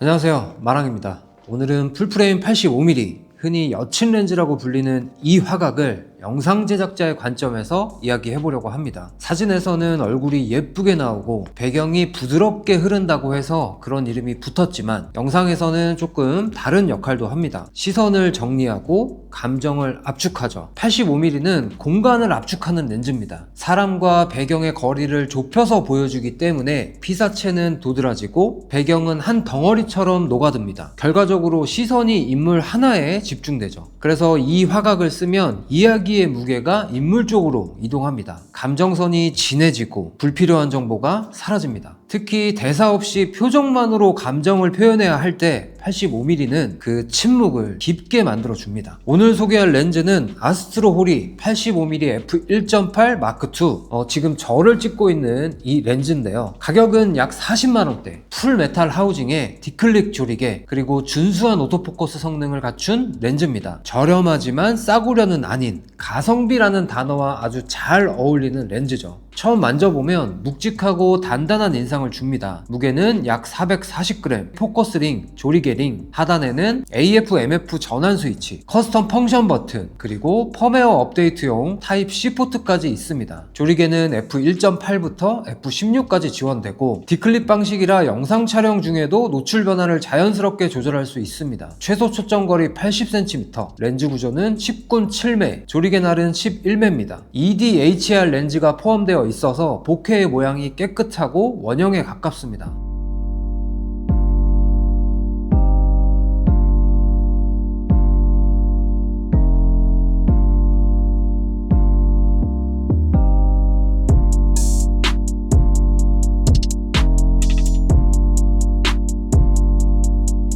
안녕하세요, 마랑입니다. 오늘은 풀프레임 85mm, 흔히 여친 렌즈라고 불리는 이 화각을 영상 제작자의 관점에서 이야기해보려고 합니다. 사진에서는 얼굴이 예쁘게 나오고 배경이 부드럽게 흐른다고 해서 그런 이름이 붙었지만 영상에서는 조금 다른 역할도 합니다. 시선을 정리하고 감정을 압축하죠. 85mm는 공간을 압축하는 렌즈입니다. 사람과 배경의 거리를 좁혀서 보여주기 때문에 피사체는 도드라지고 배경은 한 덩어리처럼 녹아듭니다. 결과적으로 시선이 인물 하나에 집중되죠. 그래서 이 화각을 쓰면 이야기의 무게가 인물 쪽으로 이동합니다. 감정선이 진해지고 불필요한 정보가 사라집니다. 특히 대사 없이 표정만으로 감정을 표현해야 할 때 85mm는 그 침묵을 깊게 만들어줍니다. 오늘 소개할 렌즈는 아스트로 호리 85mm f1.8 마크2 지금 저를 찍고 있는 이 렌즈인데요. 가격은 약 40만원대, 풀 메탈 하우징에 디클릭 조리개, 그리고 준수한 오토포커스 성능을 갖춘 렌즈입니다. 저렴하지만 싸구려는 아닌 가성비라는 단어와 아주 잘 어울리는 렌즈죠. 처음 만져보면 묵직하고 단단한 인상을 줍니다. 무게는 약 440g, 포커스링, 조리개링, 하단에는 AF, MF 전환 스위치, 커스텀 펑션 버튼, 그리고 펌웨어 업데이트용 타입 C 포트까지 있습니다. 조리개는 F1.8부터 F16까지 지원되고 디클립 방식이라 영상 촬영 중에도 노출 변화를 자연스럽게 조절할 수 있습니다. 최소 초점거리 80cm, 렌즈 구조는 10군 7매, 조리개 날은 11매입니다. EDHR 렌즈가 포함되어 있어서 보케의 모양이 깨끗하고 원형에 가깝습니다.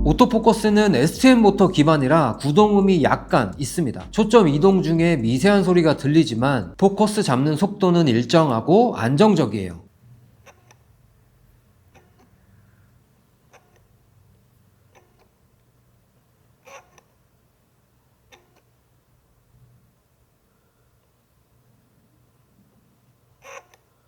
오토포커스는 STM 모터 기반이라 구동음이 약간 있습니다. 초점 이동 중에 미세한 소리가 들리지만 포커스 잡는 속도는 일정하고 안정적이에요.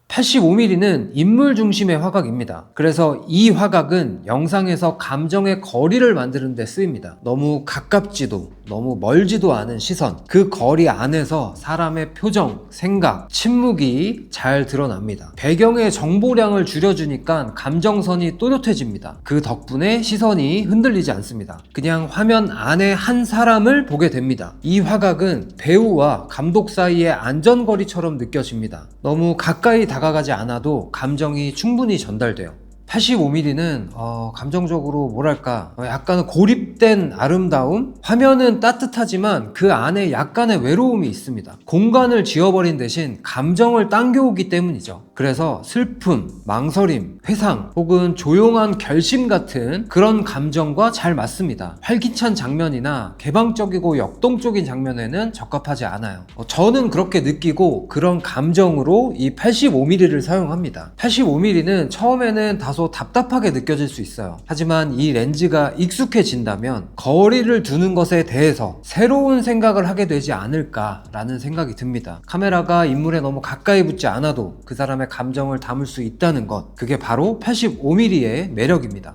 (85mm는) 인물 중심의 화각입니다. 그래서 이 화각은 영상에서 감정의 거리를 만드는 데 쓰입니다. 너무 가깝지도 너무 멀지도 않은 시선, 그 거리 안에서 사람의 표정, 생각, 침묵이 잘 드러납니다. 배경의 정보량을 줄여주니까 감정선이 또렷해집니다. 그 덕분에 시선이 흔들리지 않습니다. 그냥 화면 안에 한 사람을 보게 됩니다. 이 화각은 배우와 감독 사이의 안전거리처럼 느껴집니다. 너무 가까이 다가가지 않아도 감정이 충분히 전달돼요. 85mm는 감정적으로 뭐랄까 약간 고립된 아름다움? 화면은 따뜻하지만 그 안에 약간의 외로움이 있습니다. 공간을 지워버린 대신 감정을 당겨오기 때문이죠. 그래서 슬픔, 망설임, 회상 혹은 조용한 결심 같은 그런 감정과 잘 맞습니다. 활기찬 장면이나 개방적이고 역동적인 장면에는 적합하지 않아요. 저는 그렇게 느끼고 그런 감정으로 이 85mm를 사용합니다. 85mm는 처음에는 다소 답답하게 느껴질 수 있어요. 하지만 이 렌즈가 익숙해진다면 거리를 두는 것에 대해서 새로운 생각을 하게 되지 않을까라는 생각이 듭니다. 카메라가 인물에 너무 가까이 붙지 않아도 그 사람의 감정을 담을 수 있다는 것, 그게 바로 85mm의 매력입니다.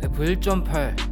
f1.8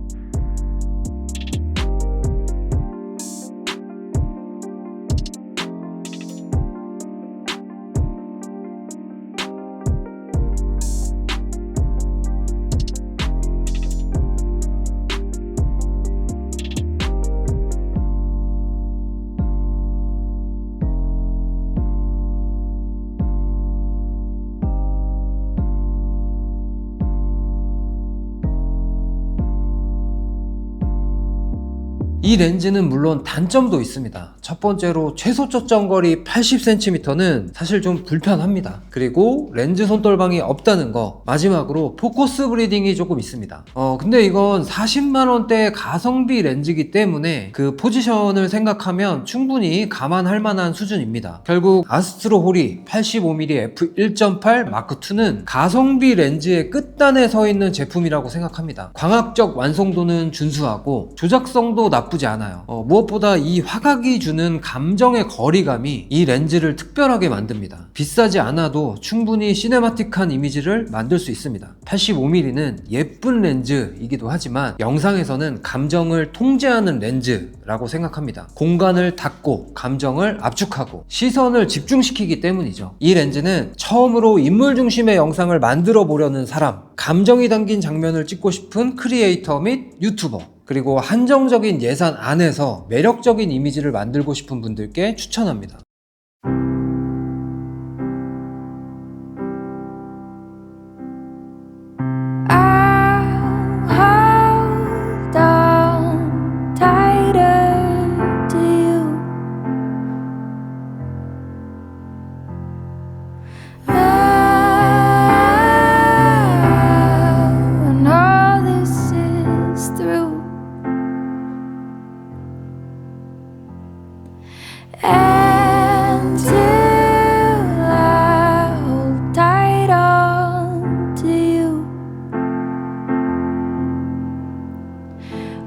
이 렌즈는 물론 단점도 있습니다. 첫 번째로 최소 초점거리 80cm는 사실 좀 불편합니다. 그리고 렌즈 손떨방이 없다는 거, 마지막으로 포커스 브리딩이 조금 있습니다. 근데 이건 40만원대 가성비 렌즈이기 때문에 그 포지션을 생각하면 충분히 감안할 만한 수준입니다. 결국 아스트로 호리 85mm f1.8 마크2는 가성비 렌즈의 끝단에 서 있는 제품이라고 생각합니다. 광학적 완성도는 준수하고 조작성도 나쁘지 나쁘지 않아요. 무엇보다 이 화각이 주는 감정의 거리감이 이 렌즈를 특별하게 만듭니다. 비싸지 않아도 충분히 시네마틱한 이미지를 만들 수 있습니다. 85mm는 예쁜 렌즈이기도 하지만 영상에서는 감정을 통제하는 렌즈라고 생각합니다. 공간을 닫고 감정을 압축하고 시선을 집중시키기 때문이죠. 이 렌즈는 처음으로 인물 중심의 영상을 만들어 보려는 사람, 감정이 담긴 장면을 찍고 싶은 크리에이터 및 유튜버, 그리고 한정적인 예산 안에서 매력적인 이미지를 만들고 싶은 분들께 추천합니다.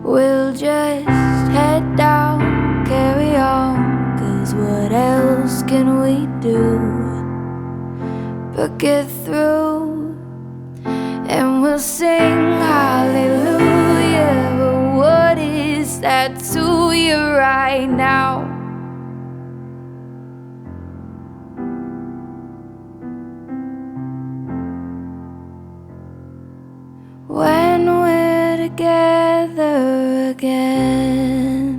We'll just head down, carry on, 'cause what else can we do but get through? And we'll sing hallelujah, but what is that to you right now? When we're together again.